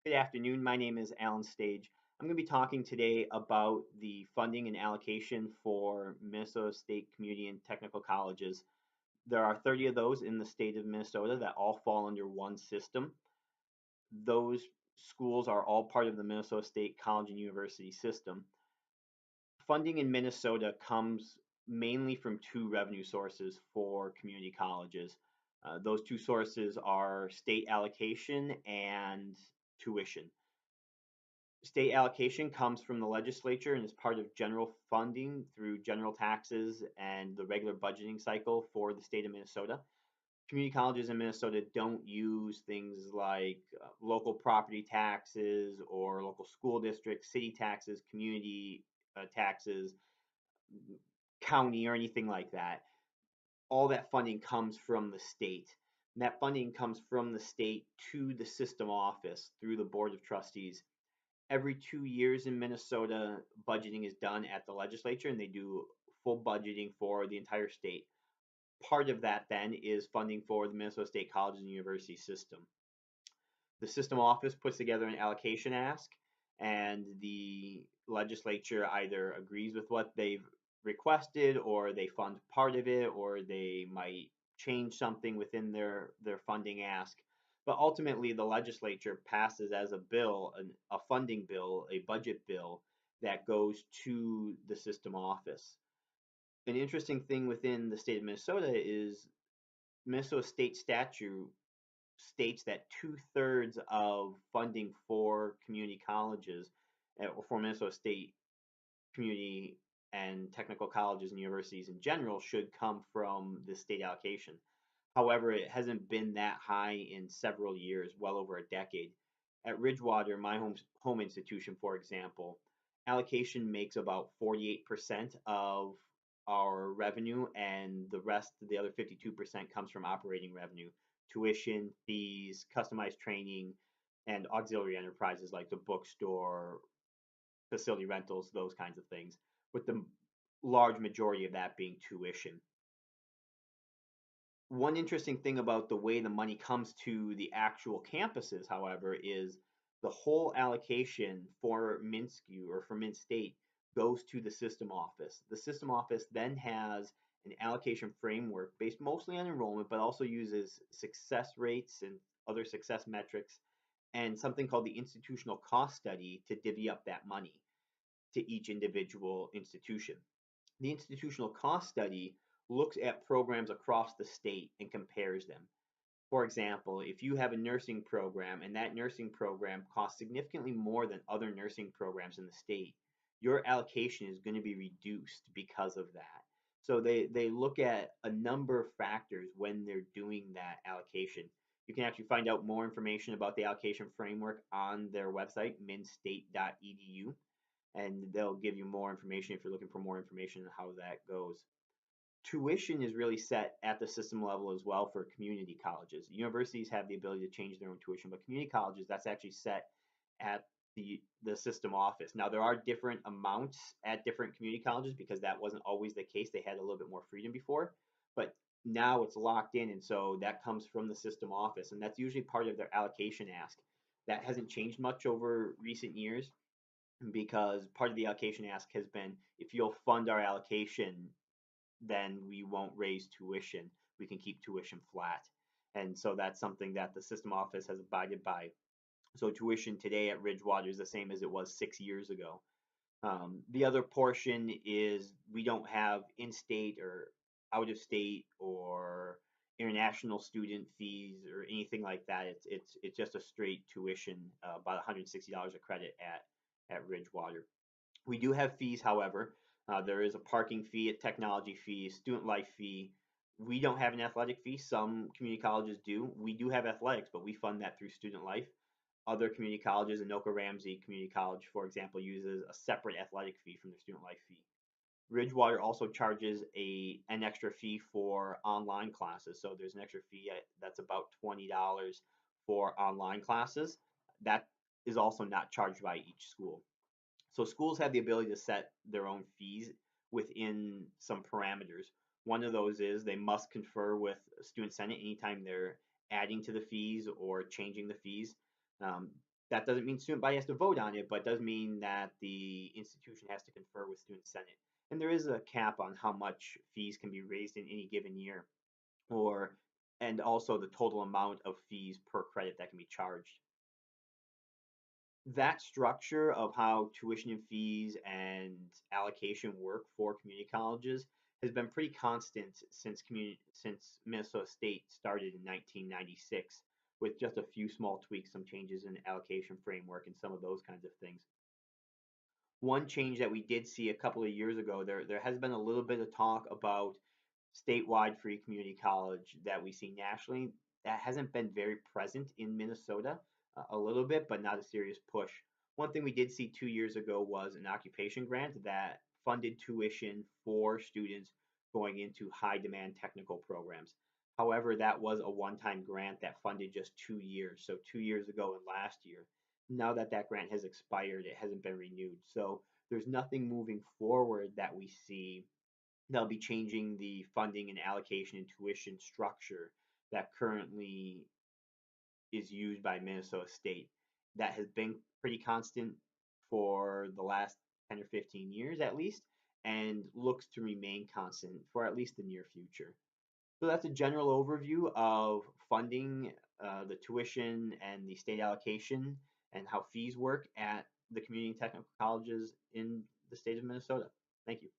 Good afternoon. My name is Alan Stage. I'm going to be talking today about the funding and allocation for Minnesota State Community and Technical Colleges. There are 30 of those in the state of Minnesota that all fall under one system. Those schools are all part of the Minnesota State College and University system. Funding in Minnesota comes mainly from two revenue sources for community colleges. Those two sources are state allocation and tuition. State allocation comes from the legislature and is part of general funding through general taxes and the regular budgeting cycle for the state of Minnesota. Community colleges in Minnesota don't use things like local property taxes or local school districts, city taxes, community taxes, county, or anything like that. All that funding comes from the state. And that funding comes from the state to the system office through the Board of Trustees. Every 2 years in Minnesota, budgeting is done at the legislature and they do full budgeting for the entire state. Part of that then is funding for the Minnesota State Colleges and University system. The system office puts together an allocation ask, and the legislature either agrees with what they've requested, or they fund part of it, or they might change something within their funding ask. But ultimately, the legislature passes as a bill, a funding bill, a budget bill that goes to the system office. An interesting thing within the state of Minnesota is Minnesota state statute states that two-thirds of funding for community colleges or for Minnesota State community and technical colleges and universities in general should come from the state allocation. However, it hasn't been that high in several years, well over a decade. At Ridgewater, my home institution, for example, allocation makes about 48% of our revenue, and the rest, the other 52%, comes from operating revenue, tuition, fees, customized training, and auxiliary enterprises like the bookstore, facility rentals, those kinds of things, with the large majority of that being tuition. One interesting thing about the way the money comes to the actual campuses, however, is the whole allocation for MnSCU or for Mint State goes to the system office. The system office then has an allocation framework based mostly on enrollment, but also uses success rates and other success metrics and something called the institutional cost study to divvy up that money to each individual institution. The institutional cost study looks at programs across the state and compares them. For example, if you have a nursing program and that nursing program costs significantly more than other nursing programs in the state, your allocation is going to be reduced because of that. So they look at a number of factors when they're doing that allocation. You can actually find out more information about the allocation framework on their website, minstate.edu, and they'll give you more information if you're looking for more information on how that goes. Tuition is really set at the system level as well for community colleges. Universities have the ability to change their own tuition, but community colleges, that's actually set at the system office. Now there are different amounts at different community colleges because that wasn't always the case. They had a little bit more freedom before, but now it's locked in, and so that comes from the system office, and that's usually part of their allocation ask. That hasn't changed much over recent years because part of the allocation ask has been if you'll fund our allocation, then we won't raise tuition. We can keep tuition flat. And so that's something that the system office has abided by. So tuition today at Ridgewater is the same as it was 6 years ago. The other portion is we don't have in-state or out-of-state or international student fees or anything like that. It's just a straight tuition, about $160 a credit at Ridgewater. We do have fees, however. There is a parking fee, a technology fee, student life fee. We don't have an athletic fee. Some community colleges do. We do have athletics, but we fund that through student life. Other community colleges, Anoka Ramsey Community College, for example, uses a separate athletic fee from their student life fee. Ridgewater also charges an extra fee for online classes. So there's an extra fee that's about $20 for online classes. That is also not charged by each school. So schools have the ability to set their own fees within some parameters. One of those is they must confer with student senate anytime they're adding to the fees or changing the fees. Um, That doesn't mean student body has to vote on it, but does mean that the institution has to confer with student senate. And there is a cap on how much fees can be raised in any given year, or and also the total amount of fees per credit that can be charged. That structure of how tuition and fees and allocation work for community colleges has been pretty constant since Minnesota State started in 1996, with just a few small tweaks, some changes in allocation framework, and some of those kinds of things. One change that we did see a couple of years ago, there has been a little bit of talk about statewide free community college that we see nationally. That hasn't been very present in Minnesota, a little bit, but not a serious push. One thing we did see 2 years ago was an occupation grant that funded tuition for students going into high demand technical programs. However, that was a one time grant that funded just 2 years. So 2 years ago and last year. Now that that grant has expired, it hasn't been renewed. So there's nothing moving forward that we see. They'll be changing the funding and allocation and tuition structure that currently is used by Minnesota State. That has been pretty constant for the last 10 or 15 years at least, and looks to remain constant for at least the near future. So that's a general overview of funding, the tuition, and the state allocation, and how fees work at the community and technical colleges in the state of Minnesota. Thank you.